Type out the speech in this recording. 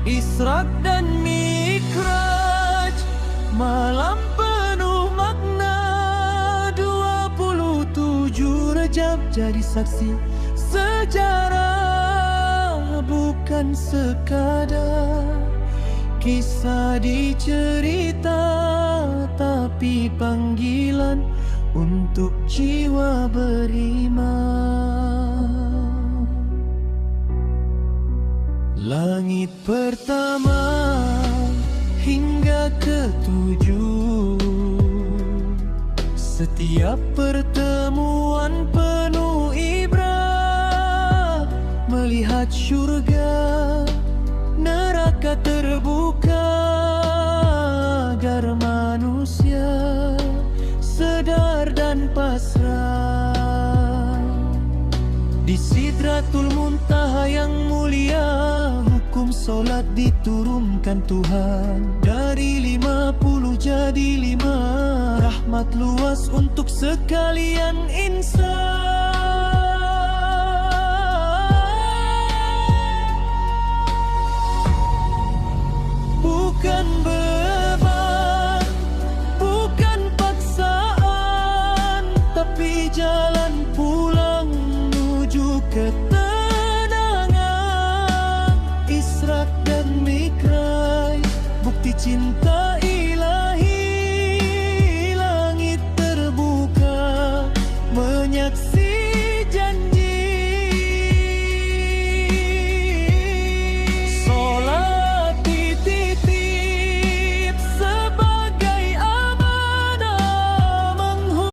Isra dan Mikraj, malam penuh makna. 27 Rejab jadi saksi sejarah, bukan sekadar kisah dicerita, tapi panggilan untuk jiwa beriman. Langit pertama hingga ketujuh, setiap pertemuan penuh ibrah. Melihat syurga, neraka terbuka, agar manusia sedar dan pasrah. Di Sidratul Muntaha yang mulia, hukum solat diturunkan Tuhan. Dari 50 jadi 5, rahmat luas untuk sekalian insan. Bukan beban, bukan paksaan, tapi jalan pulang menuju ketenangan. Isra dan Mikraj, bukti cinta ilahi. Langit terbuka menyaksikan